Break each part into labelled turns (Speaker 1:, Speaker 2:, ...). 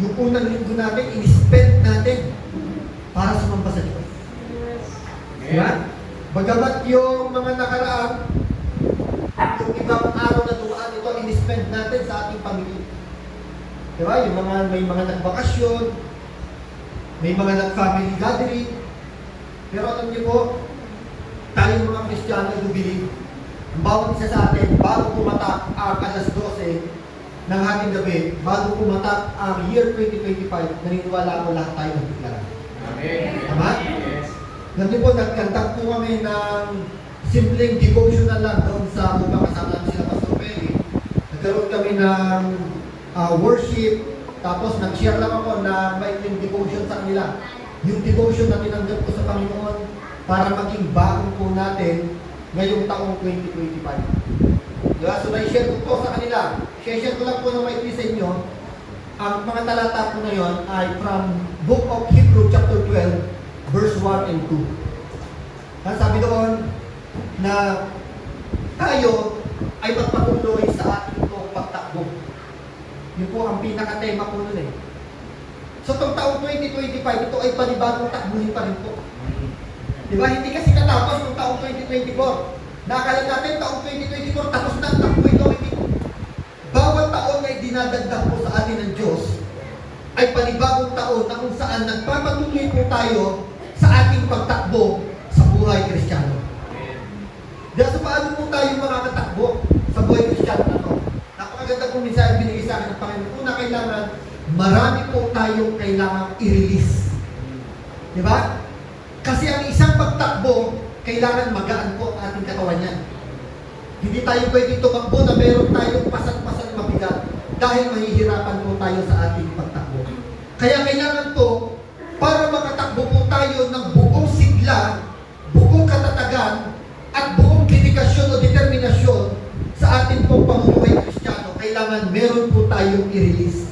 Speaker 1: Yung unang linggo natin, in-spend natin para sumamba sa Diyos. Diba? Bagamat yung mga nakaraan, yung ibang araw na dumaan, ito in-spend natin sa ating pamilya. Diba? Yung may mga nagbakasyon, may mga nag-family gathering. Pero alam niyo po, tayong mga Kristiyano ay believe, ang bawat isa sa atin, bago pumatak ang alas 12 ng hating gabi, bago pumatak ang year 2025, naniniwala ko lahat tayo nagdeklara.
Speaker 2: Amen.
Speaker 1: Tama?
Speaker 2: Yes.
Speaker 1: Ganun po, nagkantak po kami ng simpleng devotional lang doon sa upang kasama namin sila Pastor Perry. Nagkaroon kami ng worship, tapos nag-share lang ako na may devotion sa kanila. Yung devotion na tinanggap ko sa Panginoon para maging bagong po natin ngayong taong 2025. Diba? So, na-share ko po sa kanila. Share ko lang po na maikli sa inyo. Ang mga talata po na yon ay from Book of Hebrew chapter 12, verse 1 and 2. Ang sabi doon na tayo ay magpatuloy sa ating pong pagtakbo. Yun po ang pinaka-tema po nun eh. So, itong taong 2025, ito ay panibagong takbuhin pa rin po. Diba? Hindi kasi katapos ng taong 2024. Nakakala natin, taong 2024, tapos na ang takbo ito. Bawat taon na dinadagdag po sa atin ng Diyos, ay panibagong taon na kung saan nagpapatuloy po tayo sa ating pagtakbo sa buhay Kristiyano. Dahil sa paano po tayo makakatakbo sa buhay Kristiyano na ito? Napakaganda po minsan binigay sa akin ng Panginoon. Una, kailangan marami po tayong kailangan i-release. Di ba? Kasi ang isang pagtakbo, kailangan magaan po ang ating katawan niyan. Hindi tayo pwede tumakbo na meron tayong pasan-pasan mabigat dahil mahihirapan po tayo sa ating pagtakbo. Kaya kailangan po, para makatakbo po tayo ng buong sigla, buong katatagan, at buong dedikasyon o determinasyon sa ating pong pamumuhay Kristiyano, kailangan meron po tayong i-release.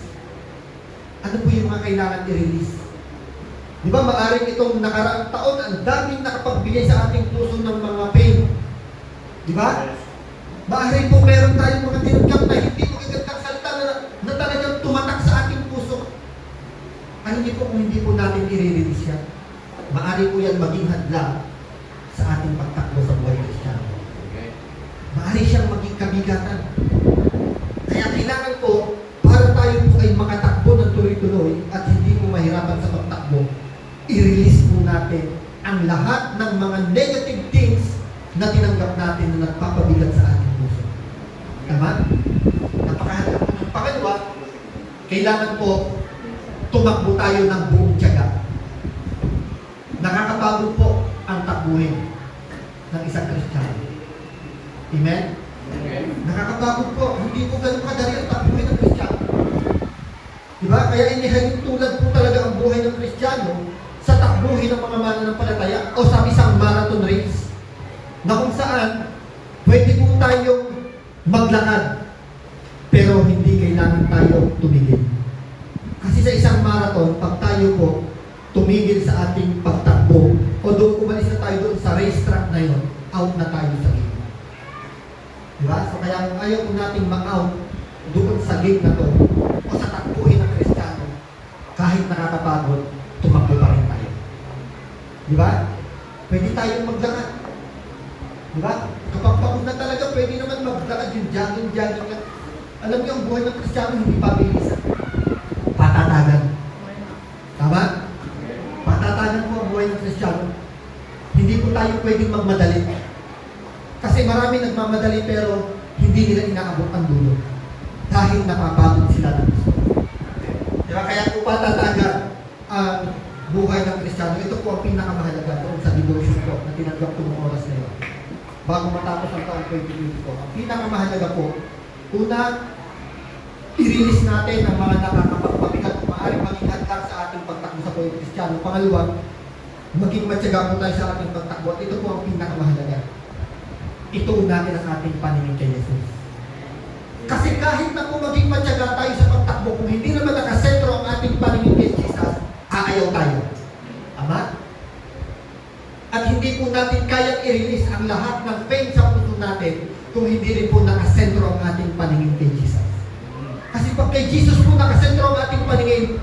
Speaker 1: Ano po yung mga kailangan i-release? Di ba, maaaring itong nakaraang taon, ang daming nakapagbigay sa ating puso ng mga pain. Di ba? Maaaring po meron tayong mga tinanggap na hindi magagandang salita na talagang tumatak sa ating puso. Ano niyo po kung hindi po natin i-release yan? Maaari po yan maging hadlang sa ating pagtakbo sa buhay Kristiyano. Maaari siyang maging kabigatan. Kaya kailangan po, para tayo po ay makatakbo ng tuloy-tuloy at hindi po mahirapan sa pagtakbo, i-release po natin ang lahat ng mga negative things na tinanggap natin na nagpapabigat sa ating puso. Tama? Napakahalaga po. Ang pangalawa, kailangan po tumakbo tayo ng buong tiyaga. Nakakapagod po ang takbuhin ng isang Kristiyano. Amen?
Speaker 2: Amen.
Speaker 1: Nakakapagod po. Hindi po ganun kadali ang takbuhin ng Kristiyano. Diba? Kaya inihalin tulad po talaga ang buhay ng Kristiyano sa takbuhin ng mga mananampalataya o sa isang marathon race na kung saan pwede po tayong maglakad pero hindi kailangan tayo tumigil. Kasi sa isang marathon, pag tayo po tumigil sa ating pagtakbo o doon umalis na tayo doon sa racetrack na yun, out na tayo sa game. Diba? So kaya kung ayaw po nating ma-out doon sa game na to o sa takbuhin ng Kristiyano, kahit nakakapagod, tumakbo pa rin tayo. Diba? Pwede tayong maglakad. Diba? Kapag pagod na talaga, pwede naman maglakad yung jogging lang. Alam niyo, ang buhay ng Kristiyano hindi pabilisan. Patatagan. Tama? Patatagan po ang buhay ng Kristiyano. Hindi po tayo pwedeng magmadali. Kasi marami nagmamadali pero hindi nila inaabot ang dulo. Dahil napapagod sila ng gusto. Diba? Kaya po patatagan ang buhay ng Kristiyano. Ito po ang pinakamahalaga doon sa devotion ko na tinanggap ko ng oras na yun. Bago matapos ang taong 2024. Ang pinakamahalaga po, una, i-release natin ang mga nakakapagpabigat kung maaaring maging hadlang sa ating pagtakbo sa buhay ng Kristiyano. Pangalawa, maging matyaga po tayo sa ating pagtakbo. At ito po ang pinakamahalaga. Ituon natin ang ating paningin kay Jesus. Kasi kahit na po maging matyaga tayo sa pagtakbo, kung hindi naman nakasentro ang ating paningin kay Jesus, aayaw tayo. Tama? At hindi po natin kayang i-release ang lahat ng pain sa puso natin kung hindi rin po nakasentro ang ating paningin kay Jesus. Kasi pag kay Jesus po nakasentro ang ating paningin,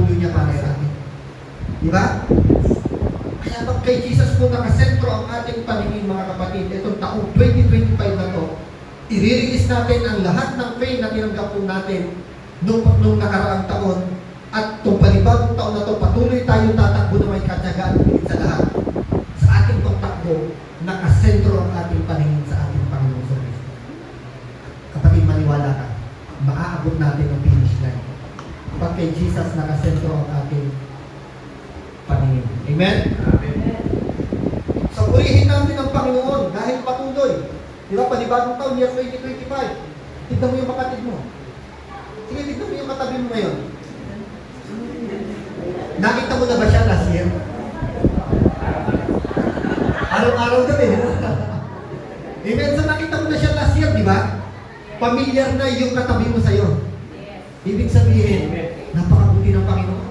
Speaker 1: ipagpapatuloy niya para sa atin. Di ba? Kaya pag kay Jesus po nakasentro ang ating paningin, mga kapatid, itong taong 2025 na to, i-release natin ang lahat ng faith na tinanggap po natin nung nakaraang taon, at itong panibagong taon na to, patuloy tayo tatakbo na may katyagaan sa lahat. Sa ating pagtakbo, nakasentro ang ating paningin sa ating Panginoon sa Kristo. Kapatid, maniwala ka, maaabot natin ang finish line. Pag kay Jesus nakasentro ang ating paningin. Amen?
Speaker 2: Amen.
Speaker 1: So, purihin natin ang Panginoon dahil patuloy. Di ba, panibagong taon, year 2025. Tignan mo yung kapatid mo. Sige, tignan mo yung katabi mo ngayon. Nakita mo na ba siya last year? Araw-araw daw eh. Amen? So, nakita mo na siya last year, di ba? Familiar na yung katabi mo sa'yo. Ibig sabihin, napakabuti ng Panginoon.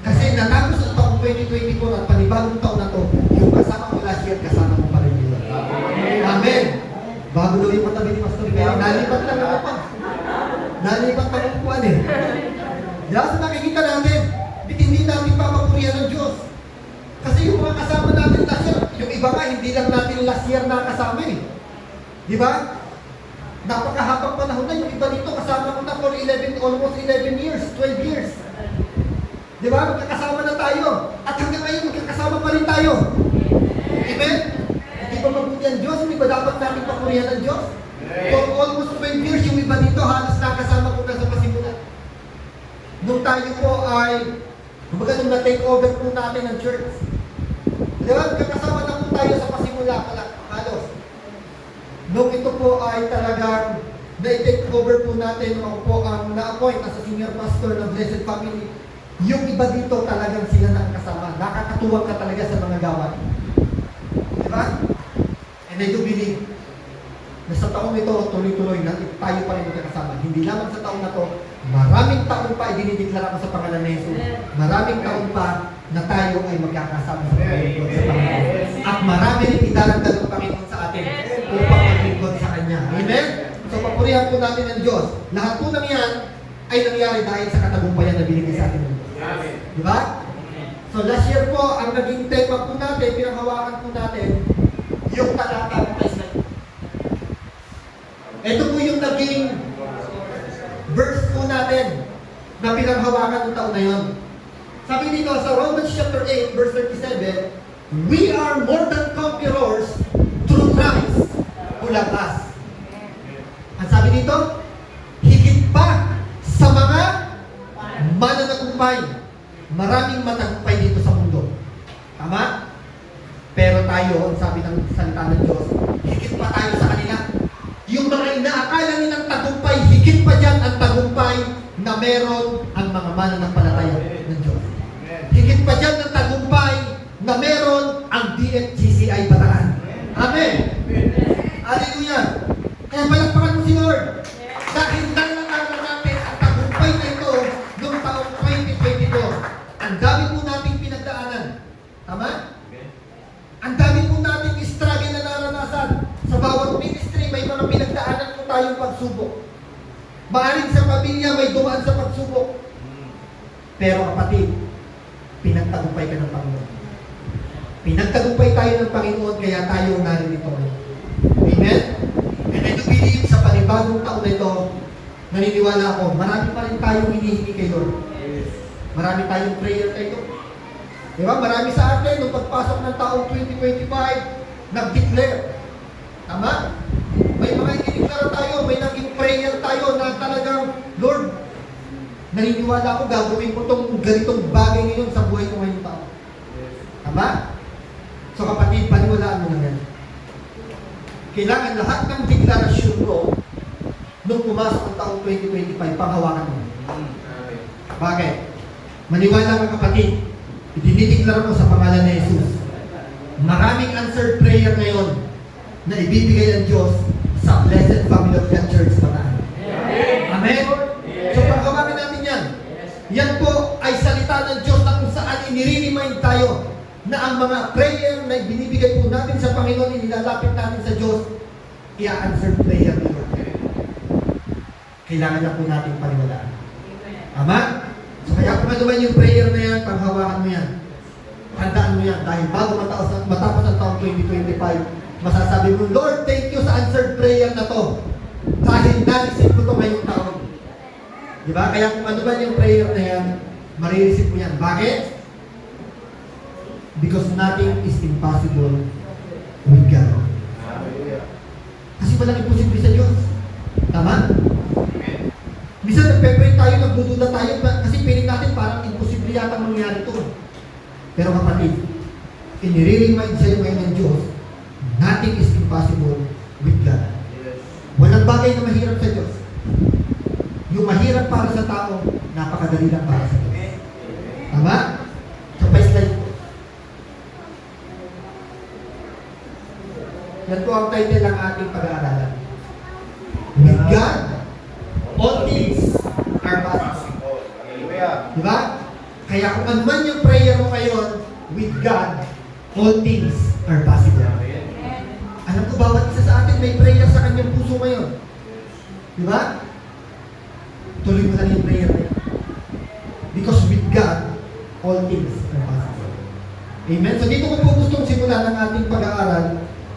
Speaker 1: Kasi natapos ang taong 2024 at panibagong taon na to, yung kasama mo last year, kasama mo pa rin yun. Amen. Bago daw yung katabi ni Pastor Kaya, nalipat lang ako pa. Nalipat pa ng upuan eh. Dahil sa nakikita natin, hindi natin papapurihan ng Diyos. Kasi yung mga kasama natin last year, yung iba nga, hindi lang natin last year na kasama eh. Di ba? Napakahabang panahon na, yung iba dito kasama ko na for almost 11 years, 12 years. Di ba? Magkakasama na tayo. At hanggang ngayon, magkakasama pa rin tayo. Amen? Hindi ba mabuti ang Diyos? Hindi ba dapat natin papurihan ng Diyos? For almost 12 years, yung iba dito, halos nakasama ko na sa pasimula. Nung tayo po ay, kumbaga nung na-take over po natin ang church. Di ba? Magkakasama na po tayo sa pasimula pala, halos. Nung ito po ay talagang na-take over po natin, ako po ang na-appoint as a senior pastor ng Blessed Family. Yung iba dito talagang sila na ang kasama. Nakakatuwang ka talaga sa mga gawain. Diba? And I do believe na sa taong ito, tuloy-tuloy na tayo pa rin magkakasama. Hindi lamang sa taong na to, maraming taon pa idinideklara ko sa pangalan ni Jesus. Maraming taon pa na tayo ay magkakasama sa Panginoon. At marami rin idaragdag ng Panginoon sa atin upang maglingkod sa Kanya. Amen? So, papurihan po natin ang Diyos. Lahat po ng yan ay nangyari dahil sa katagumpayan na binigay sa atin ng Diyos. Diba? So, last year po, ang naging tema po natin, pinanghawakan po natin, yung talata ng Isaiah. Ito po yung naging verse po natin na pinanghawakan ng taon na yun. Sabi dito sa Romans chapter 8, verse 37, we are more than conquerors through Christ who loved us. Ang sabi dito, higit pa sa mga mananagumpay. Maraming matagumpay dito sa mundo. Tama? Pero tayo, ang sabi ng salita ng Diyos, higit pa tayo sa kanila. Yung mga inaakala nilang tagumpay, higit pa dyan ang tagumpay na meron ang mga mananampalataya ng Diyos. Higit pa dyan ang tagumpay na meron ang DFGCI Bataan. Amen! Hallelujah! Kaya palakpakan mo si Lord. Dahil nalalaman natin ang tagumpay na ito noong taong 2022. Ang dami po nating pinagdaanan. Tama? Ang dami po nating struggle na naranasan. Sa bawat ministry, may mga pinagdaanan po tayong pagsubok. Maaring sa pamilya, may dumaan sa pagsubok. Pero kapatid, pinagtagumpay ka ng Panginoon. Pinagtagumpay tayo ng Panginoon, kaya tayo naririto ngayon. Amen? And I do believe sa panibagong taon na ito, naniniwala ako, marami pa rin tayong hinihingi kay Lord. Marami tayong prayer kay Lord. Diba? Marami sa atin, nung pagpasok ng taong 2025, nag-declare. Tama? May mga itiniglara tayo, may naging prayer tayo na talagang, Lord, naniniwala ako, gagawin ko itong ganitong bagay ngayon sa buhay ko ngayong taon. Tama? So kapatid, paniwalaan mo na yan. Kailangan lahat ng deklarasyon ko nung pumasok ang taong 2025, panghawakan mo. Bakit? Maniwala ka kapatid, idinideklara ko sa pangalan ni Jesus. Maraming answered prayer ngayon na ibibigay ng Diyos sa Blessed Family of God Church Bataan. Amen? So panghawakan natin yan. Yan po ay salita ng Diyos na kung saan inirimind tayo na ang mga prayer na binibigay po natin sa Panginoon, inilalapit natin sa Diyos, i-answer prayer nila. Kailangan na po natin paniwalaan. Tama? So kaya kung ano man yung prayer na yan, panghawakan mo yan. Handaan mo yan. Dahil bago matapos ang taong 2025, masasabi mo, Lord, thank you sa answered prayer na to. Dahil na-receive ko to ngayong taon. Diba? Kaya kung ano man yung prayer na yan, marireceive mo yan. Bakit? Because nothing is impossible with God. Kasi walang imposible sa Diyos. Tama? Minsan nagpe-pray tayo, nagdududa tayo, kasi piling natin parang imposible yata mangyari ito. Pero kapatid, inire-remind sa'yo ngayon ng Diyos, nothing is impossible with God. Walang bagay na mahirap sa Diyos. Yung mahirap para sa tao, napakadali lang para sa Diyos. Tama? So, slide po. Yan po ang title ng ating pag-aaralan. With God, all things are possible. Diba? Kaya kung ano man yung prayer mo ngayon, with God, all things are possible. Alam ko, bawat isa sa atin may prayer sa kanyang puso ngayon. Diba? Tuloy mo na yung prayer na yan. Because with God, all things are possible. Amen? So dito ko po gustong simulan ng ating pag-aaral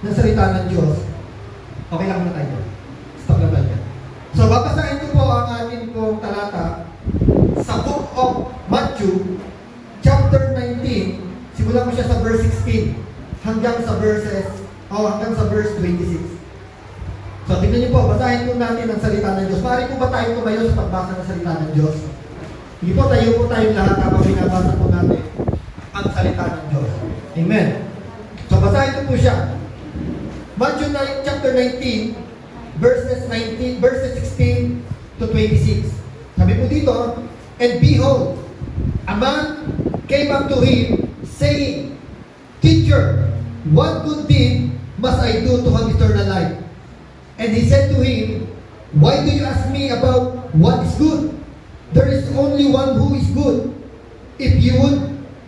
Speaker 1: ng salita ng Diyos. Okay lang muna tayo. Stop lang lang yan. So babasahin ko po ang ating pong talata sa Book of Matthew, chapter 19, simulan ko siya sa verse 16 hanggang sa verse 26. So, tingnan niyo po, basahin po natin ang salita ng Diyos. Maaari po ba tayo tumayo sa pagbasa ng salita ng Diyos? Hindi po, tayo po tayong lahat habang binabasa po natin ang salita ng Diyos. Amen. So, basahin ko po siya. Matthew 9, chapter 19, verses 16 to 26. Sabi po dito, and behold, a man came up to him, saying, Teacher, what good deed must I do to have eternal life? And he said to him, Why do you ask me about what is good? There is only one who is good. If you would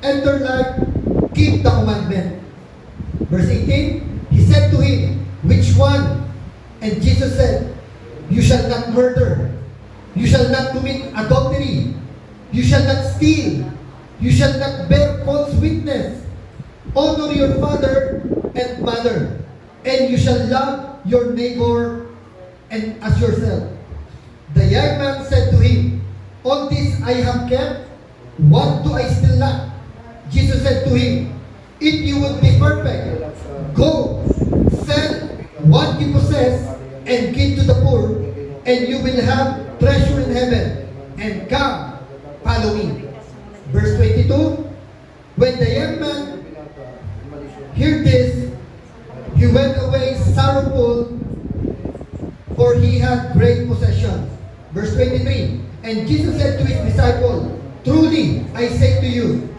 Speaker 1: enter life, keep the commandment. Verse 18, he said to him, Which one? And Jesus said, You shall not murder. You shall not commit adultery. You shall not steal. You shall not bear false witness. Honor your father and mother. And you shall love your neighbor and as yourself. The young man said to him, All this I have kept. What do I still lack? Jesus said to him, If you would be perfect, go, sell what you possess and give to the poor, and you will have treasure in heaven. And come, follow me. Verse 22, when the young man heard this, he went away sorrowful, for he had great possessions. Verse 23, and Jesus said to his disciples, Truly, I say to you,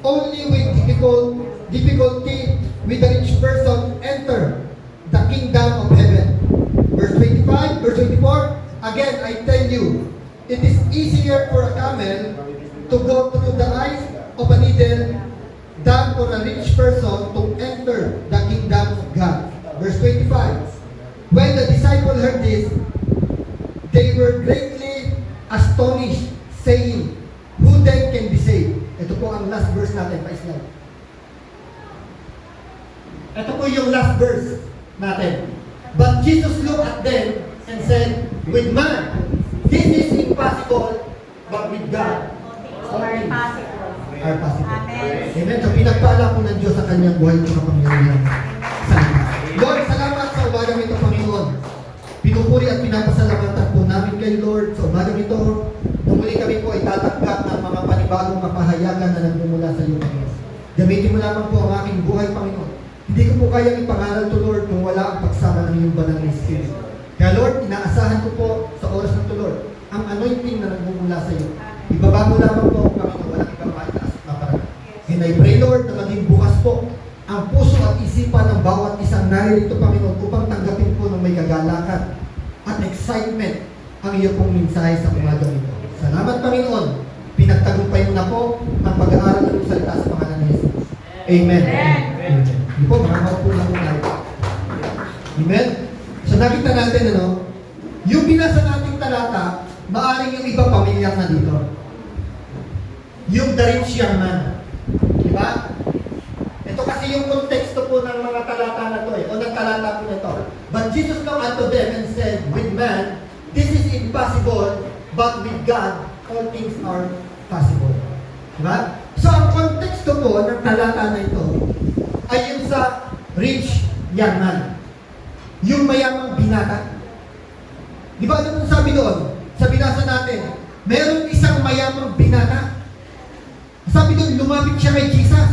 Speaker 1: only with difficulty will the rich person enter the kingdom of heaven. Verse 24, again I tell you, it is easier for a camel to go through the eyes of a needle than for a rich person to enter the kingdom of God. Verse 25, when the disciples heard this, they were greatly astonished, saying, Who then can be saved? Ito po ang last verse natin, pa-slide. Ito po yung last verse natin. But Jesus looked at them and said, With man, this is impossible, but with God, all things are possible.
Speaker 2: Amen.
Speaker 1: Amen. So pinagpala po ng Diyos sa kanyang buhay at kapangyarihan. Lord, salamat sa umagang ito, Panginoon. Pinupuri at pinapasalamatan po namin kay Lord sa umagang ito. Muli kami po ay tatanggap ng mga panibagong kapahayagan na nagmumula sa iyo, Panginoon. Gamitin mo lamang po ang aking buhay, Panginoon. Hindi ko po kayang ipangaral to, Lord, kung wala ang pagsama ng iyong banal na Espiritu. Kaya, Lord, inaasahan ko po sa oras ng to, Lord, ang anointing na nagmumula sa iyo. Ibaba mo lamang po, Panginoon, walang ibang maitaas at maparaan. And I pray, Lord, na maging bukas po ang puso at isipan ng bawat isang naririto, Panginoon, upang tanggapin po ng may kagalakan at excitement ang iyo pong mensahe sa umagang ito. Salamat, Panginoon. Pinagtagumpay mo na po ang pag-aaral ng salita sa pangalan ni Jesus. Amen. Amen. Hindi po, maraming po na po tayo. Amen. So nakita natin, yung binasa nating talata, maaaring yung iba pamilyar na dito. yung the rich young man. Di ba? Ito kasi yung konteksto po ng mga talata na to o ng talata po na to. But Jesus looked unto them and said, with man, this is impossible, but with God, all things are possible. Di ba? So, ang konteksto po ng talata na ito ay yung sa rich young man. Yung mayamang binata. Di ba ano pong sabi doon? Sa binasa natin, meron isang mayamang binata. Sabi doon, lumapit siya kay Jesus.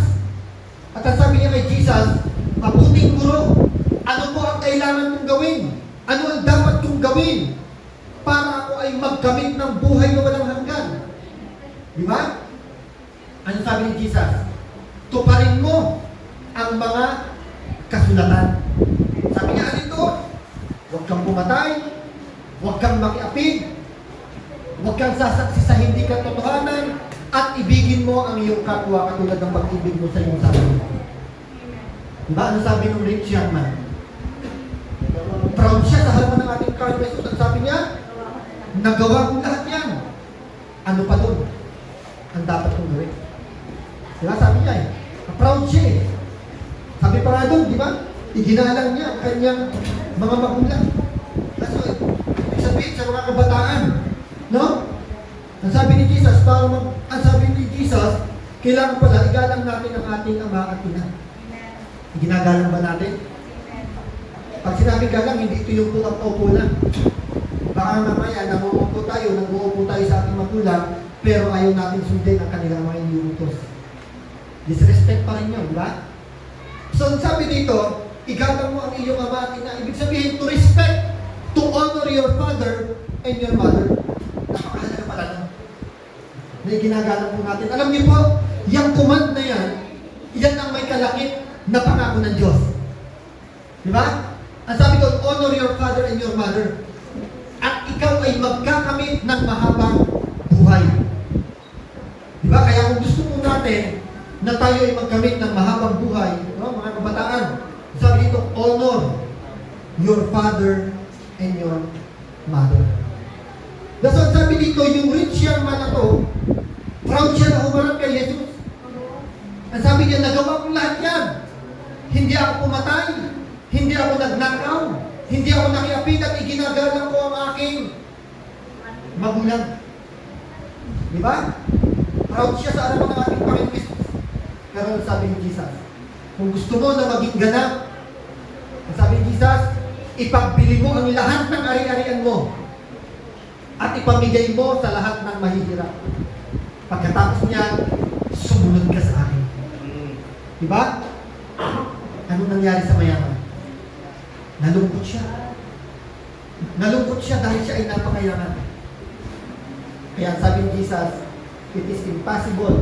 Speaker 1: At ang sabi niya kay Jesus, mabuting guro, ano po ang kailangan kong gawin? Ano ang dapat kong gawin para ako ay magkamit ng buhay na walang hanggan? Di ba? Ano sabi ni Jesus? Tuparin mo ang mga kasulatan. Sabi niya, ano ito? Huwag kang pumatay, huwag kang makiapid, huwag kang sasaksi sa hindi katotohanan, at ibigin mo ang iyong kapwa katulad ng pag-ibig mo sa iyong sarili. Diba? Ano sabi ng rich young man? Proud siya sa harapan ng ating Lord Jesus. At sabi niya, nagawa kong lahat yan. Ano pa doon? Ang dapat kong gawin. Diba? Sabi niya eh. Proud siya eh. Sabi pa nga doon, di ba? Iginalang niya ang kanyang mga magulang. Kasi, ibig sabihin sa mga kabataan, no? Ang sabi ni Jesus, ang sabi ni Jesus, kailangan pala, igalang natin ang ating ama at ina. Ginagalang ba natin? Pag sinabi galang, hindi ito yung putang-opo lang. Baka mamaya, nangungupo tayo sa ating magulang, pero ayaw natin sundin ang kanilang mga iniutos. Disrespect pa rin yun, di ba? So, ang sabi dito, igalang mo ang iyong ama at ina. Ibig sabihin, to respect, to honor your father and your mother. Napakahalaga pala na. Na ginagalang po natin. Alam niyo po, yung command na yan ang may kalakip na pangako ng Diyos. Di ba? Ang sabi doon, honor your father and your mother. At ikaw ay magkakamit ng mahabang buhay. Di ba? Kaya kung gusto po natin na tayo ay magkamit ng mahabang buhay, no, mga kabataan, sabi dito, honor your father and your mother. That's what sabi dito, yung rich young man na to, proud siya na humarap kay Jesus. Ang sabi niya, nagawa kong lahat yan. Hindi ako pumatay, hindi ako nagnakaw, hindi ako nakiapid at iginagalang ko ang aking magulang. Di ba? Proud siya sa harapan ng ating Panginoon Jesus. Pero sabi ni Jesus, kung gusto mo na maging ganap, sabi ni Jesus, ipagbili mo ang lahat ng ari-arian mo at ipamigay mo sa lahat ng mahihirap. Pagkatapos niya, sumunod ka sa akin. Diba? Anong nangyari sa mayaman? Nalungkot siya. Nalungkot siya dahil siya ay napakayaman. Kaya sabi ni Jesus, it is impossible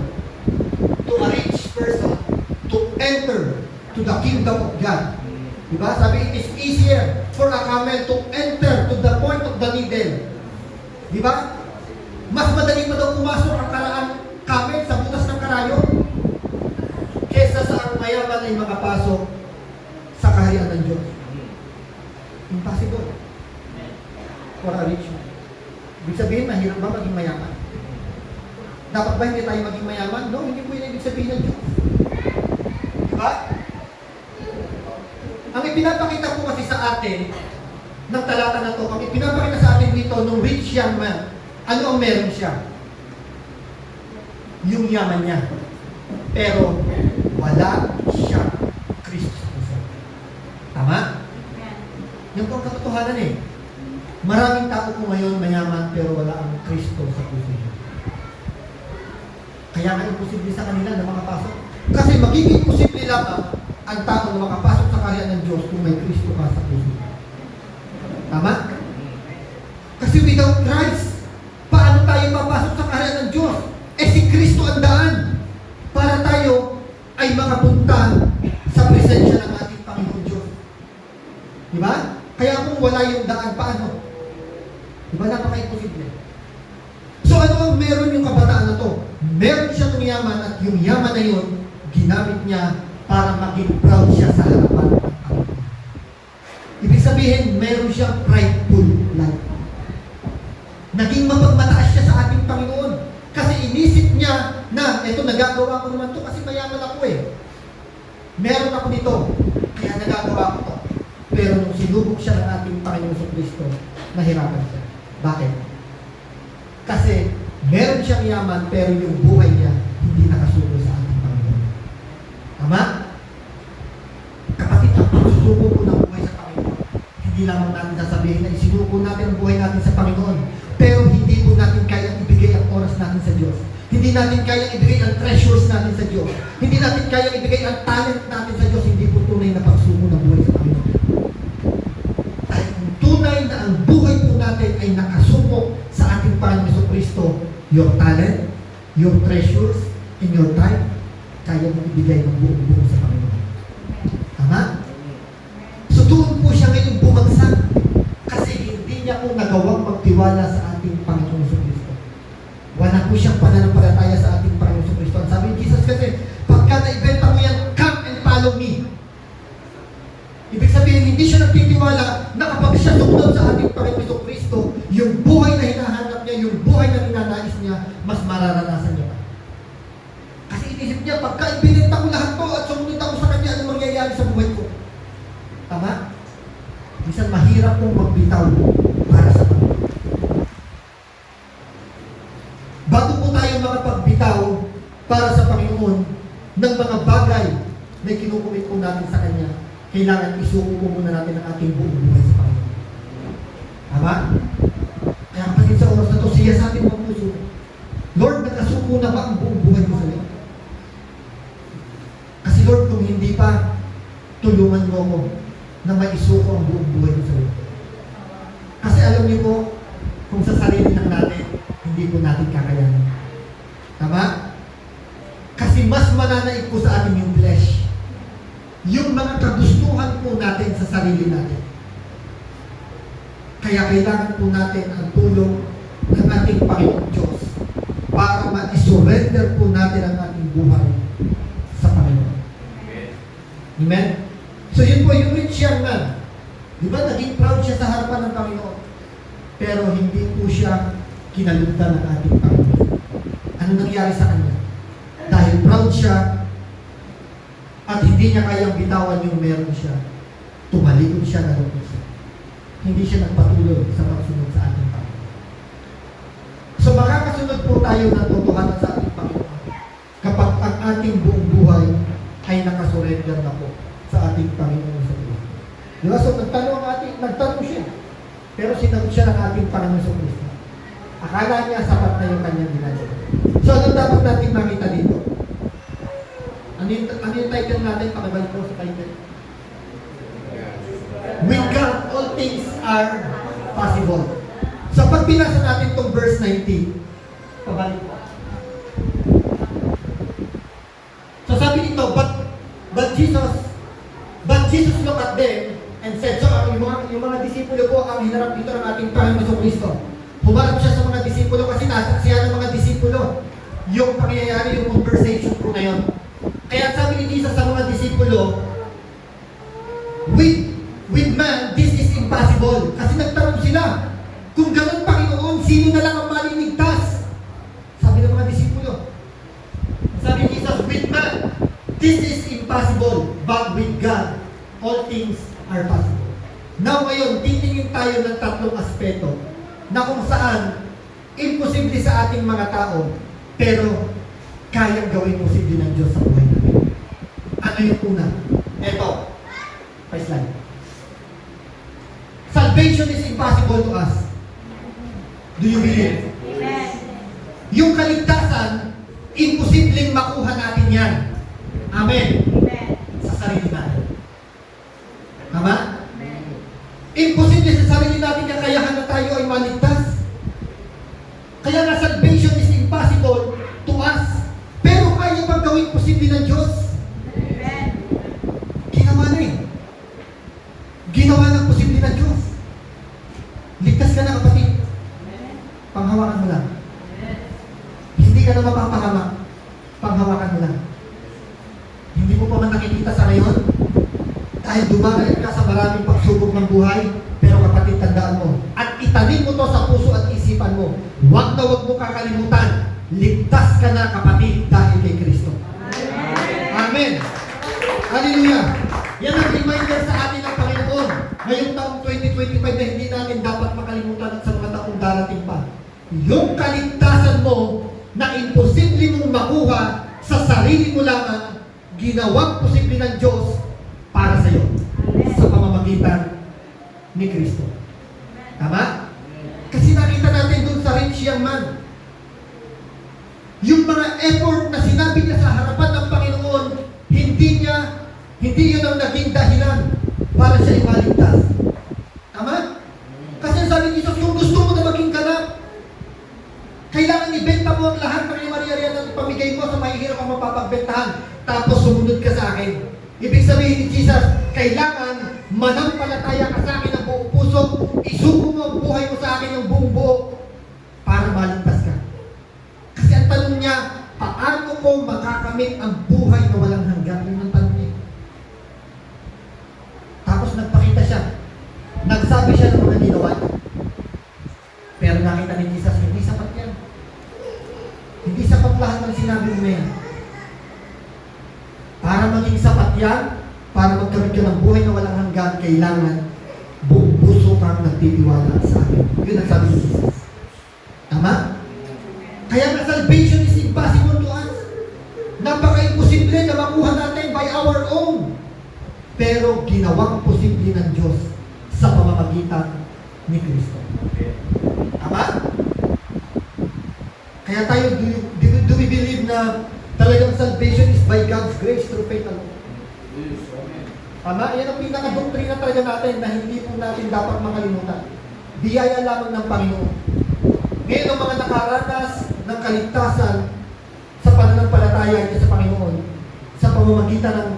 Speaker 1: to a rich person to enter to the kingdom of God. Diba? Sabi, it is easier for a camel to enter to the point of the needle. Diba? Mas madali pa daw pumasok ang camel sa butas ng karayo kesa sa ang mayaman ay makapasok sa kaharian ng Diyos. Impossible for a rich man. Ibig sabihin, mahirap ba maging mayaman? Dapat ba hindi tayo maging mayaman? No, hindi po yun ibig sabihin ng Diyos. Diba? Ang ipinapakita po kasi sa atin ng talata na to, ang ipinapakita sa atin dito nung rich young man, ano ang meron siya? Yung yaman niya. Pero wala siya Kristo sa puso. Tama? Yung po ang katotohanan eh. Maraming tao po ngayon mayaman pero wala ang Kristo sa puso niya. Kaya nga imposible sa kanila na makapasok. Kasi magiging posible lang ang tao na makapasok sa kaharian ng Diyos kung may Kristo ka sa puso. Tama? Kasi without Christ, paano tayo papasok sa kaharian ng Diyos? Eh si Kristo ang daan para tayo ay makapunta sa presensya ng ating Panginoon Diyos. Diba? Kaya kung wala yung daan, paano? Diba? Napaka-imposible. So ano ang meron yung kabataan na to? Meron siya ng yaman at yung yaman na yun, ginamit niya para maging proud siya sa harapan ng Panginoon. Ibig sabihin, meron siyang prideful life. Naging mapagmataas siya sa ating Panginoon kasi inisip niya na, eto nagagawa ko naman to kasi mayaman ako eh. Meron ako nito, kaya nagagawa ko to. Pero nung sinubok siya ng ating Panginoon Kristo, nahirapan siya. Bakit? Kasi meron siyang yaman pero yung buhay niya hindi nakasuko sa ating Panginoon. Tama? Kapatid, ang pagsusuko ko ng buhay sa Panginoon, hindi lamang natin sasabihin na isinuko natin ang buhay natin sa Panginoon, pero hindi po natin kayang ibigay ang oras natin sa Diyos. Hindi natin kayang ibigay ang treasures natin sa Diyos. Hindi natin kayang ibigay ang talent natin sa Diyos. Hindi po tunay na pagsuko ng buhay sa Panginoon. Dahil kung tunay na ang buhay po natin ay nakasuko sa ating Panginoon Kristo, your talent, your treasures, and your time, kaya mo ibigay ng buong sa Panginoon. Tama? So doon po siya ngayon bumagsak kasi hindi niya po nagawang magtiwala sa ating Panginoon Kristo. Wala po siyang pananampalataya sa ating Panginoon Kristo. Ang sabi ni Jesus kasi, pagka naibenta mo yan, come and follow me. Ibig sabihin, hindi siya nagtitiwala na kapag siya sumunod sa ating Panginoon Kristo, yung buhay na hinahanap niya, yung buhay na ninanais niya, mas mararanasan niya. Kasi inisip niya, pagka ibinenta ko lahat to at sumunod ako sa kanya, ano mangyayari sa buhay ko? Tama? Minsan mahirap pong magbitaw para sa Panginoon. Bago po tayo makapagbitaw para sa Panginoon ng mga bagay na kinukumit po natin sa Kanya, kailangan isuko po muna natin ang ating buong buhay sa Panginoon. Tama? Kaya kapatid sa oras na ito, siya sa ating mga puso, Lord, nakasuko na ba ang buong buhay ko sa iyo? Kasi Lord, kung hindi pa, tulungan mo ako na maisuko ang buong buhay ko sa iyo. Kasi alam niyo po, kung sa sarili lang natin, hindi po natin kakayanin. Tama? Kasi mas mananaig po sa atin yung flesh. Yung mga kagustuhan po natin sa sarili natin. Kaya kailangan po natin ang tulong ng ating Panginoon Diyos para ma-surrender po natin ang ating buhay sa Panginoon. Amen? So yun po yung rich young man. Di ba naging proud siya sa harapan ng Panginoon? Pero hindi po siya kinalugdan ng ating Panginoon. Ano nangyari sa kanya? Dahil proud siya at hindi niya kayang bitawan yung meron siya, tumalikod siya na lupit siya. Hindi siya nagpatuloy sa pagsunod sa ating Panginoon. So makakasunod po tayo ng totohanan sa ating Panginoon kapag ang ating buong buhay ay nakasurrender na po sa ating Panginoon sa Diyos. Diba? So nagtanong siya. Pero sinagot siya ng ating Panginoon sa Kristo. Akala niya sapat na yung kanyang ginagawa. So, ano dapat natin makita dito? Ano yung title natin? Pakibalik po sa title. With God, all things are possible. So, pag pinasa natin itong verse 19, pabalik po. So, sabi dito, but Jesus looked at them and said, so, yung mga disipulo po ang hinarap dito ng ating Panginoon Kristo. Humarap siya sa mga disipulo kasi nasaksihan ng mga disipulo yung pangyayari, yung conversation po na yun. Kaya sabi ni Jesus sa mga disipulo, with man, this is impossible. Kasi nagtanong sila, kung ganun Panginoon, sino na lang ang maliligtas? Sabi ng mga disipulo. Sabi ni Jesus, with man, this is impossible. But with God, all things are possible. Now ngayon, titingin tayo ng tatlong aspeto na kung saan imposible sa ating mga tao, pero kayang gawin posible ng Diyos sa buhay natin. Ano yung una? Ito. Pa-slide. Salvation is impossible to us. Do you believe?
Speaker 2: Amen.
Speaker 1: Yung kaligtasan, imposibleng makuha natin yan. Amen.
Speaker 2: Amen.
Speaker 1: Sa sarili natin. Tama? Imposible sa sarili natin kakayahan na tayo ay maligtas. Kaya nga salvation is impossible to us. Pero kaya bang gawin posible ng Diyos?
Speaker 2: Amen.
Speaker 1: Ginawa na eh. Ginawa ng posible ng Diyos. Ligtas ka na kapatid. Panghawakan mo lang. Hindi ka na mapapahamak. Panghawakan mo lang. Hindi mo pa man nakikita sa ngayon. Dahil dumagal ka sa maraming pagsubok ng buhay, pero kapatid, tandaan mo, at itanim mo to sa puso at isipan mo, huwag na huwag mo kakalimutan, ligtas ka na kapatid dahil kay Kristo. Amen. Hallelujah. Yan ang reminder sa atin ng Panginoon ngayong taong 2025 na hindi natin dapat makalimutan at sa mga taong darating pa. Yung kaligtasan mo na imposible mong makuha sa sarili mo lamang, ginawang posible ng Diyos para sa iyo sa pamamagitan ni Kristo. Tama? Kasi nakita natin dun sa rich young man, yung mga effort na sinabi niya sa harapan ng Panginoon, hindi yun ang naging dahilan para siya imaligtas. Tama? Kasi sabi ni Jesus, kung gusto mo na maging ganap, kailangan ibenta mo ang lahat ng iyong ng pamigay mo sa mahihirap ang mapapagbentahan, tapos sumunod ka sa akin. Ibig sabihin ni Jesus, kailangan manampalataya ka sa akin ng buong puso, isuko mo ang buhay mo sa akin ng buong buo para maligtas ka. Kasi ang tanong niya, paano ko makakamit ang buhay na walang hanggan? Yun ang tanong niya. Tapos nagpakita siya. Nagsabi siya ng mga ginawa niya. Pero nakita ni Jesus, hindi sapat yan. Hindi sapat lahat ng sinabi mo yan. Para maging sapat yan, para magkamit ka ng buhay na walang hanggan, kailangan buong puso kang nagtitiwala sa akin. Yun ang sabi ni Jesus. Tama? Kaya nga salvation is impossible to us. Napaka-imposible na makuha natin by our own. Pero ginawang posible ng Diyos sa pamamagitan ni Kristo. Tama? Kaya tayo, do we believe na talagang salvation is by God's grace through faith alone? Tama? Yan ang pinaka-doktrina talaga natin na hindi po natin dapat makalimutan. Biyaya lamang ng Panginoon. Ngayon ang mga nakaranas ng kaligtasan sa pananampalataya niya sa Panginoon, sa pamamagitan ng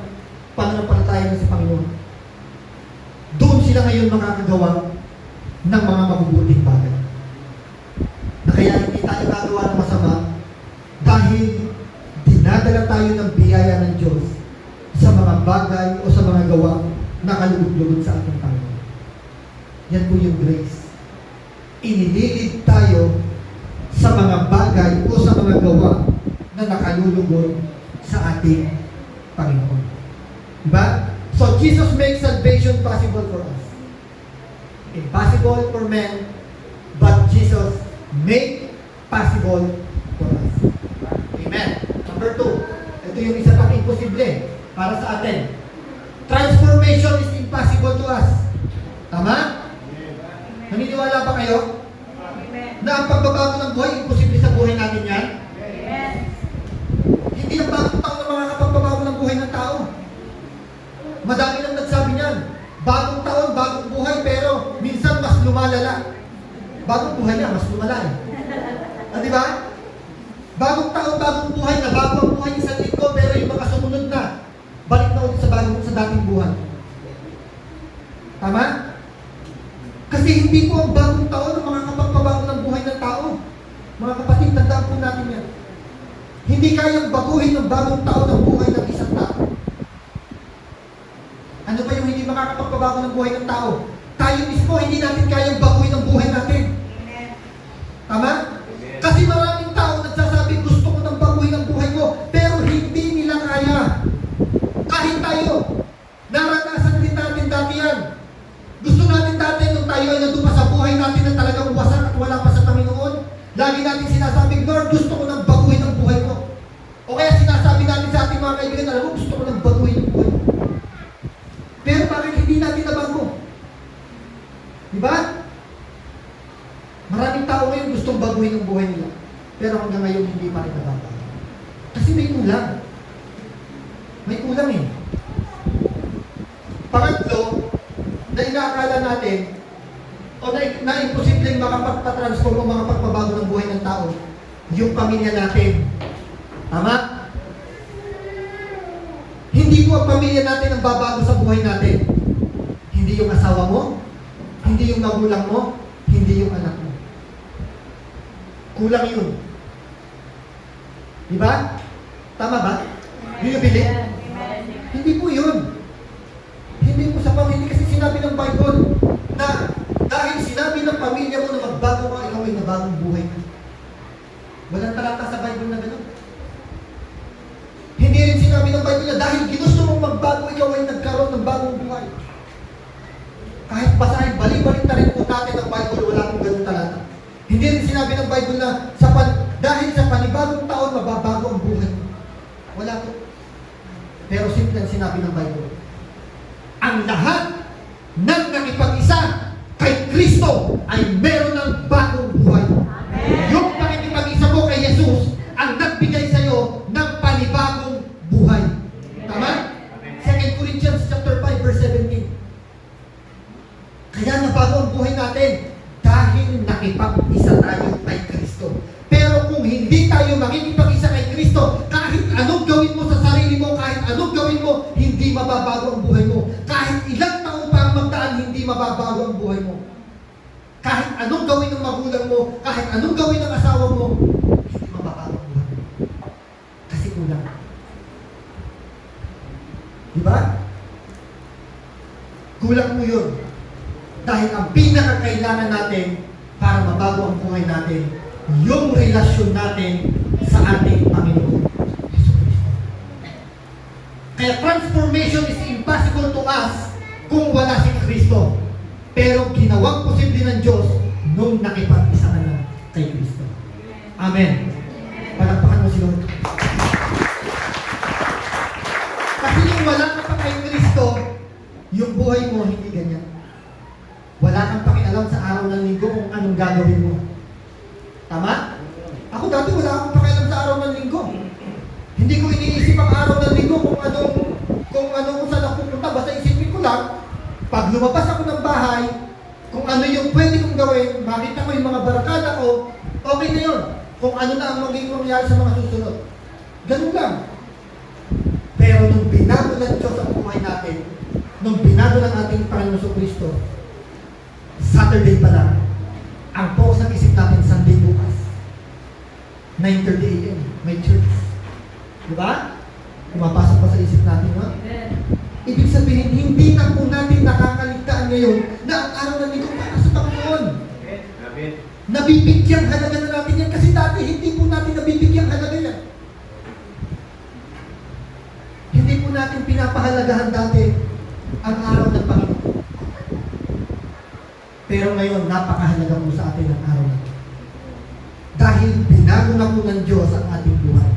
Speaker 1: pananampalataya niya sa Panginoon, doon sila ngayon makakagawa ng mga mabubuting bagay. Na kaya hindi tayo gagawa ng masama dahil dinadala tayo ng biyaya ng Diyos sa mga bagay o sa mga gawa na kalugod-lugod sa ating Panginoon. Yan po yung grace. Inililid tayo sa mga bagay o sa mga gawa na nakalulugod sa ating Panginoon. Diba? So, Jesus makes salvation possible for us. Impossible for men, but Jesus make possible for us. Amen. Number 2, ito yung isa pang imposible para sa atin. Transformation is impossible to us. Tama? Naniniwala ba kayo? Na ang pagbabago ng buhay, imposible sa buhay natin yan? Hindi ang bagong taon na mga kapagbabago ng buhay ng tao. Madami nang nagsabi niyan. Bagong taon, bagong buhay, pero minsan mas lumalala. Bagong buhay na, mas lumala eh. Di ba? Bagong taon, bagong buhay na, bago ang buhay isang linggo, pero yung mga sumunod na, balik na ulit sa dating buhay. Tama? Kasi hindi po ang bagong taon ang mga kapagpabago ng buhay ng tao. Mga kapatid, tandaan po natin yan. Hindi kayang baguhin ng bagong taon ang buhay ng isang tao. Ano ba yung hindi makakapagpabago ng buhay ng tao? Tayo mismo, hindi natin kayang baguhin ang buhay natin. Tama? Kasi maraming tao nagsasabi, gusto ko nang baguhin ang buhay ko, pero hindi nila kaya. Kahit tayo, naranasan din natin dati yan. Gusto natin dati nung tayo ay nandun pa sa buhay natin na talagang wasak at wala pa sa Panginoon, lagi natin sinasabi, Lord, gusto ko nang baguhin ang buhay ko. O kaya sinasabi natin sa ating mga kaibigan, alam mo, gusto ko nang baguhin ang buhay ko. Pero bakit hindi natin nabago? Diba? Maraming tao ngayon gustong baguhin ang buhay nila. Pero hanggang ngayon hindi pa rin nabago. Kasi may kulang. May kulang eh. Pangatlo, na inaakala natin o na imposibleng makapagpatransform o makapagpabago ng buhay ng tao, yung pamilya natin. Tama? Hindi po ang pamilya natin ang babago sa buhay natin. Hindi yung asawa mo, hindi yung magulang mo, hindi yung anak mo. Kulang yun. Diba? Tama ba? Do you believe? Hindi po yun. Hindi po sa pamilya kasi sinabi ng Bible na dahil sinabi ng pamilya mo na magbago ka, ikaw ay nabagong buhay ka. Walang talata sa Bible ng Bible na dahil ginusto mong magbago, ikaw ay nagkaroon ng bagong buhay. Kahit basahin, balik-balik na rin po natin ang Bible, wala akong ganun talata. Hindi rin sinabi ng Bible na dahil sa panibagong taon, mababago ang buhay mo. Wala po. Pero simple ang sinabi ng Bible. Ang lahat ng nakipag-isa kay Kristo ay meron ng bagong buhay. Amen. Yung pakikipag-isa mo kay Jesus ang nagbigay sa iyo ng panibagong buhay. Tama? 2 Corinthians chapter 5 verse 17. Kaya nabago ang buhay natin dahil nakipag-isa tayo kay Kristo. Pero kung hindi tayo makikipag-isa kay Kristo, kahit anong gawin mo sa sarili mo, kahit anong gawin mo, hindi mababago ang buhay mo. Kahit ilang taon pa ang magdaan, hindi mababago ang buhay mo. Kahit anong gawin ng magulang mo, kahit anong gawin ng asawa mo, hindi mababago ang buhay mo. Kasi kulang. Diba? Kulang mo yun. Dahil ang pinakakailangan natin para mabago ang buhay natin, yung relasyon natin sa ating Panginoon Jesucristo. Kaya transformation is impossible to us kung wala si Kristo. Pero ginawang posible ng Diyos nung nakipag-isa ka na kay Kristo. Amen. Palakpakan mo si Lord. Kasi yung wala ka pa kay Kristo, yung buhay mo hindi ganyan. Wala kang pakialam sa araw ng linggo kung anong gagawin mo. Tama? Ako dati wala akong pakialam sa araw ng linggo. Hindi ko iniisip ang araw ng linggo kung saan ako pupunta. Basta isipin ko lang, pag lumabas ako ng bahay, kung ano yung pwede kong gawin, makita ko yung mga barakada ko, okay na yun. Kung ano na ang magiging mangyari sa mga susunod. Ganun lang. Pero nung binago ng Diyos ang buhay natin, nung binago ng ating Panginoon Kristo, Saturday pa lang, ang focus ng isip natin, Sunday bukas. 9:30 a.m. May church. Diba? Pumapasok pa sa isip natin, ha? Ibig sabihin, hindi na po natin nakakaligtaan ngayon na ang araw na nito para sa Panginoon. Nabibigyang halaga na natin yan kasi dati hindi po natin nabibigyang halaga yan. Hindi po natin pinapahalagahan dati ang araw ng Panginoon. Pero ngayon, napakahalaga po sa atin ang araw na ito. Dahil binago na po ng Diyos ang ating buhay.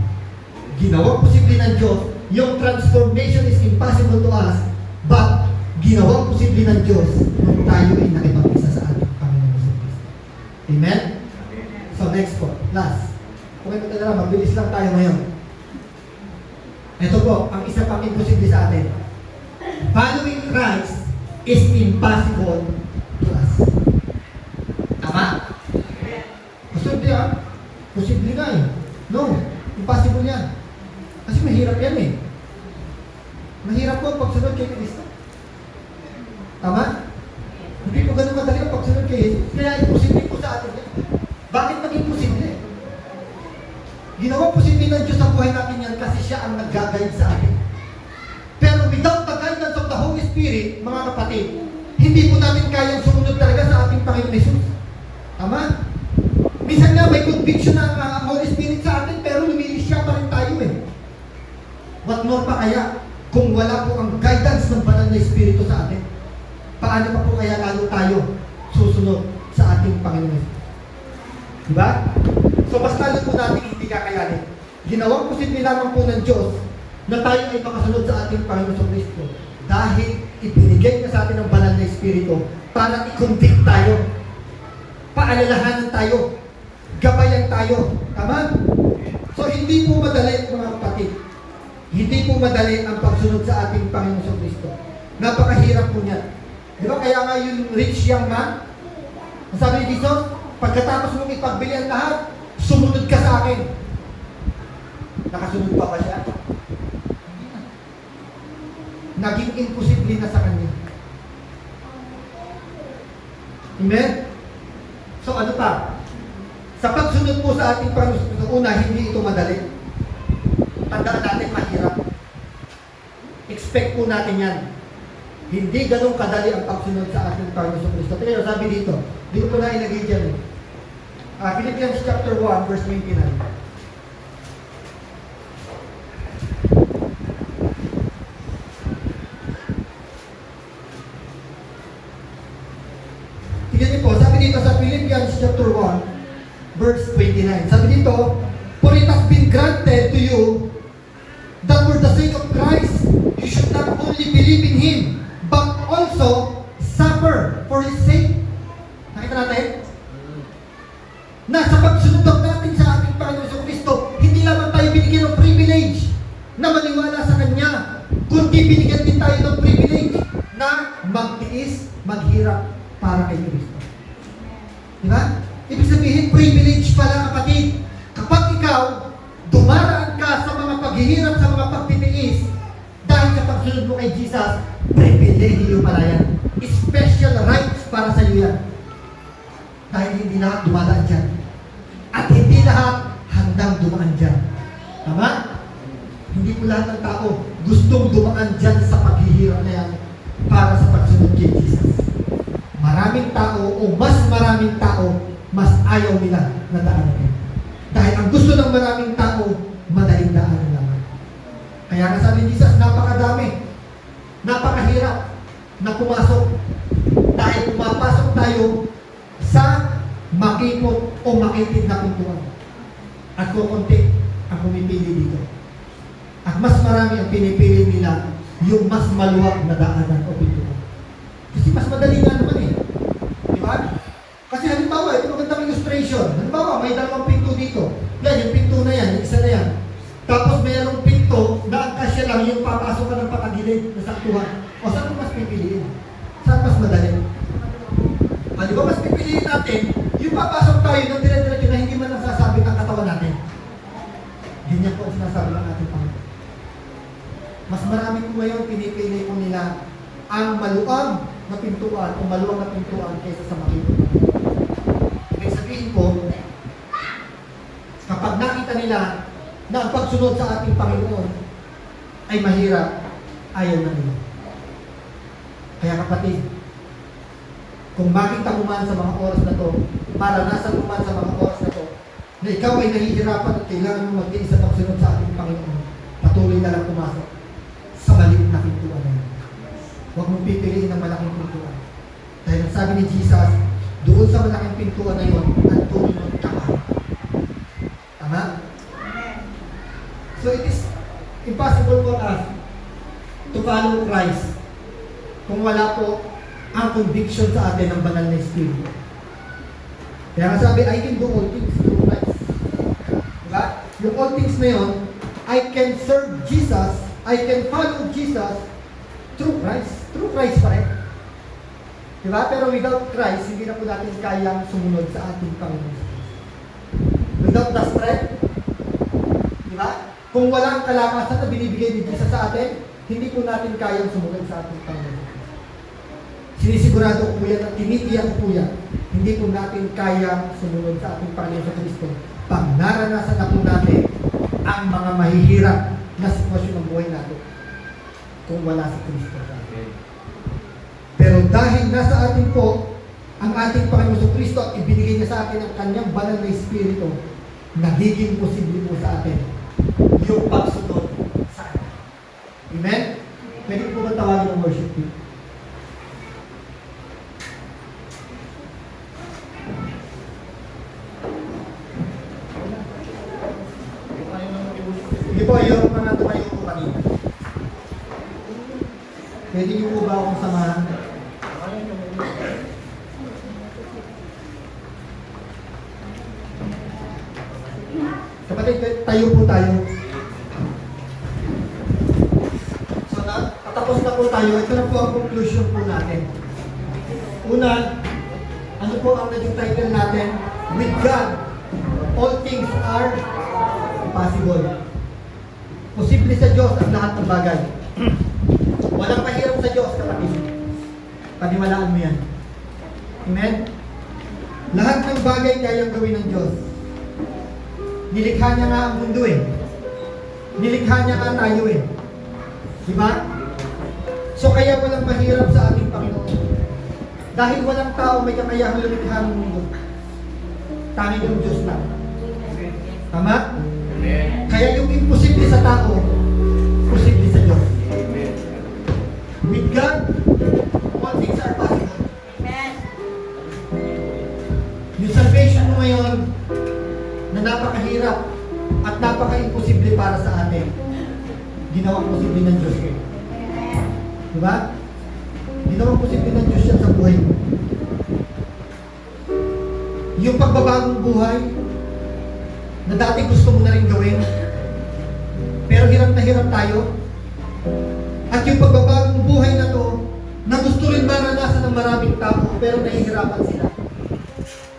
Speaker 1: Ginawang posible ng Diyos, yung transformation is impossible to us, but ginawang posible ng Diyos nung tayo ay nakipag-isa sa ating Panginoon Jesucristo. Amen? So next po, last. Kung ito na lang, mabilis lang tayo ngayon. Ito po, ang isa pang imposible sa atin. Following Christ is impossible to us. Tama? Posible ah. Posible na eh. No, impossible yan. Kasi mahirap yan eh. Mahirap po pagsunod kay Kristo. Tama? Hindi po ganun madali ang pagsunod kay Jesus. Kaya imposible po sa atin yan. Bakit naging posible? Ginawa posible ng Diyos ang buhay natin yan kasi siya ang nag-guide sa atin. Pero without the guidance of the Holy Spirit, mga kapatid, hindi po natin kayang sumunod talaga sa ating Panginoon Jesus. Tama? Minsan nga may conviction ng Holy Spirit sa atin, pero lumilisya pa rin tayo eh. What more pa kaya kung wala po ang guidance ng banal na Espiritu sa atin? Paano pa po kaya lalo tayo susunod sa ating Panginoon? Diba? So mas lalo po natin hindi kakayanin. Ginawang posible lamang po ng Diyos na tayo ay makasunod sa ating Panginoon Kristo dahil ibinigay niya sa atin ang banal na Espiritu para i-convict tayo, paalalahanan tayo, gabayan tayo. Tama? So hindi po madali mga kapatid. Hindi po madali ang pagsunod sa ating Panginoon Kristo. Napakahirap po niyan. Di ba kaya nga yung rich young man, ang sabi ni Jesus, pagkatapos mong ipagbili ang lahat, sumunod ka sa akin. Nakasunod pa ba siya? Naging imposible na sa kanya. Amen? So ano pa? Sa pagsunod po sa ating Panginoon, una, hindi ito madali. Tandaan natin, mahirap. Expect po natin yan. Hindi ganun kadali ang pagsunod sa ating Panginoon Kristo. Pero sabi dito, dito po na ilagay dyan. Philippians chapter 1, verse 29. dito sa Philippians chapter 1, verse 29. Sabi dito, for it has been granted to you that for the sake of Christ, you should not only believe in Him, but also suffer for His sake. Nakita natin? Na sa pagsunod natin sa ating Panginoon Kristo, hindi lamang tayo binigyan ng privilege na maniwala sa Kanya, kundi binigyan din tayo ng privilege na magtiis, maghirap para kay Kristo. Diba? Ibig sabihin, privilege pala kapatid. Kapag ikaw, dumaraan ka sa mga paghihirap, sa mga pagtitiis, dahil sa pagsunod mo kay Jesus, privilege pala yan. Special rights para sa iyo yan. Dahil hindi lahat dumadaan dyan. At hindi lahat handang dumaan dyan. Tama? Hindi po lahat ng tao gustong dumaan dyan sa paghihirap na yan para sa pagsunod kay Jesus. Maraming tao o mas maraming tao, mas ayaw nila na daanan yan. Dahil ang gusto ng maraming tao, madaling daanan naman. Kaya nga sabi ni Jesus, napakadami, napakahirap na pumasok. Dahil pumapasok tayo sa makipot o makitid na pintuan. At kukunti ang pumipili dito. At mas marami ang pinipili nila yung mas maluwag na daanan o pintuan. Kasi mas madali nga naman eh. Di ba? Kasi halimbawa, ito magandang illustration. Halimbawa, may dalawang pinto dito. Yan, yung pinto na yan, yung isa na yan. Tapos mayroong pinto na ang kasya lang yung papasok ka ng patagilid na saktuhan. O saan mo mas pipiliin? Saan mas madali? Di ba mas pipiliin natin yung papasok tayo ng dire-diretso na hindi man nasasabi ng katawan natin. Ganyan po ang sinasabi ng ating Panginoon. Mas marami po ngayon pinipili po nila ang maluwag na pintuan o maluwag na pintuan kaysa sa makipot. Ibig sabihin po, kapag nakita nila na ang pagsunod sa ating Panginoon ay mahirap, ayaw na nila. Kaya kapatid, kung makita mo man sa mga oras na to, maranasan mo man sa mga oras na to, na ikaw ay nahihirapan at kailangan mo magtiis sa pagsunod sa ating Panginoon, patuloy na lang pumasok sa maliit na pintuan na yun. Huwag mong pipiliin ng malaking pintuan. Dahil ang sabi ni Jesus, doon sa malaking pintuan na yun, ang tulunod ka pa. Tama? So it is impossible for us to follow Christ kung wala po ang conviction sa atin ng banal na Espiritu. Kaya nga sabi, I can do all things through Christ. Diba? Yung all things na yun, I can serve Jesus, I can follow Jesus through Christ. Through Christ pa rin. Diba? Pero without Christ, hindi na po natin kayang sumunod sa ating Panginoon. Without the strength, diba? Kung walang kalakasan na binibigay ni Jesus sa atin, hindi po natin kayang sumunod sa ating Panginoon. Sinisigurado ko po yan at tinitiyak ko po yan. Hindi po natin kayang sumunod sa ating Panginoon sa Kristo pag naranasan na po natin ang mga mahihirap na sitwasyon ng buhay natin kung wala si Kristo sa atin. Pero dahil nasa atin po ang ating Panginoon sa Kristo at ibinigay niya sa atin ang kanyang banal na Espiritu, nagiging posible po sa atin yung pagsunod sa atin. Amen? Pwede po ba tawagin ang worship team? Hindi po, yung mga tumayo po kanina. Pwede niyo po ba akong samahan? Kapatid, tayo po tayo. So, tatapos na po tayo. Ito na po ang conclusion po natin. Una, ano po ang naging title natin? With God, all things are possible. Posible sa Diyos ang lahat ng bagay. Walang mahirap sa Diyos, kapatid. Paniwalaan mo yan. Amen? Lahat ng bagay kayang gawin ng Diyos. Nilikha niya nga ang mundo eh. Nilikha niya nga tayo eh. Diba? So kaya walang mahirap sa ating Panginoon. Dahil walang tao may kakayahang lumikha ng mundo. Tanging yung Diyos lang. Tama? Kaya yung imposible sa tao, posible sa Diyos. With God, all things are possible. ginawang posible ng Diyos ko. Diba? Ginawang posible ng Diyos yan sa buhay mo. Yung pagbabagong buhay, na dati gusto mo na rin gawin, pero hirap na hirap tayo. At yung pagbabagong buhay na to, na gusto rin maranasan ng maraming tao, pero nahihirapan sila.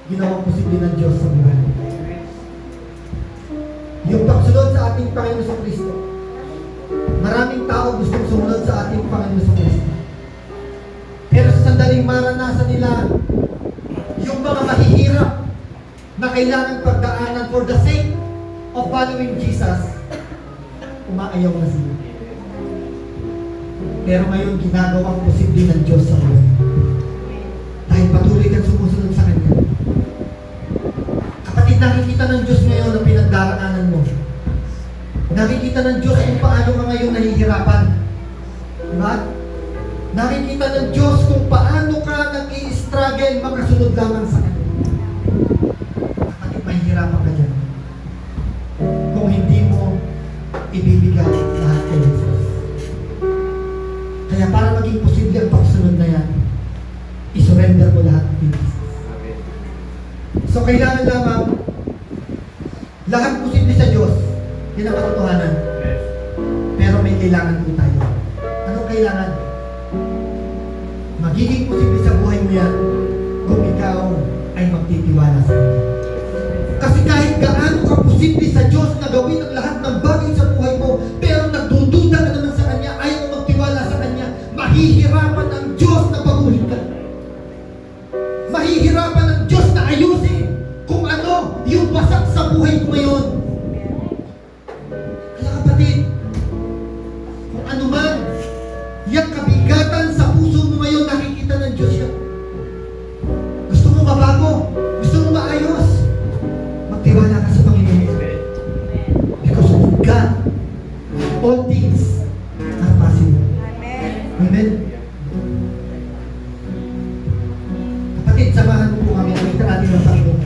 Speaker 1: Ginawang posible ng Diyos sa buhay. Yung pagsunod sa ating Panginoon sa Kristo. Maraming tao gustong sumunod sa ating Panginoon sa Kristo. Pero sa sandaling maranasan nila, yung mga mahihirap na kailangan pagdaanan for the sake of following Jesus, umaayaw na sila. Pero ngayon, ginagawang posible ng Diyos sa buhay. Dahil patuloy kang sumusunod sa Kanya. Kapatid, nakikita ng Diyos ngayon ang pinagdaraanan mo. Nakikita ng Diyos kung paano ka ngayon nahihirapan. Diba? Nakikita ng Diyos kung paano ka nag-i-struggle makasunod lamang sa Kanya. Kapatid, mahihirapan ka dyan. Kung hindi mo ibibigay lahat kay Jesus. Kaya para maging posible ang pagsunod na yan, isurrender mo lahat kay Jesus. So kailangan lamang lahat posible sa Diyos, yun ang katotohanan. Pero may kailangan po tayo. Anong kailangan? Magiging posible sa buhay mo yan kung ikaw ay magtitiwala sa Kanya. Kasi kahit gaano ka posible sa Diyos na gawin ang lahat ng bagay sa buhay mo, pero nagdududa ka naman sa Kanya, ayaw mo magtiwala sa Kanya, mahihirapan ang Diyos na baguhin ka. Mahihirapan ang Diyos na ayusin kung ano yung wasak sa buhay mo ngayon. Kaya kapatid, kung ano man, yung kabigatan sa puso mo ngayon, nakikita ng Diyos yan. Gusto mo mabago? Gusto mo maayos? Magtiwala ka sa Panginoon. Because of God, all things are possible. Amen? Kapatid, samahan mo po kami ang itarati ng Panginoon.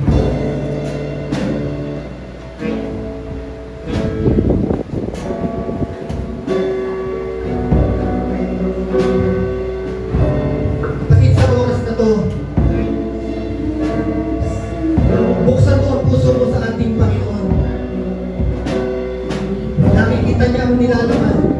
Speaker 1: Kapatid, sa oras na to, buksan mo ang puso mo sa ating Panginoon. Nakikita niya ang nilalaman.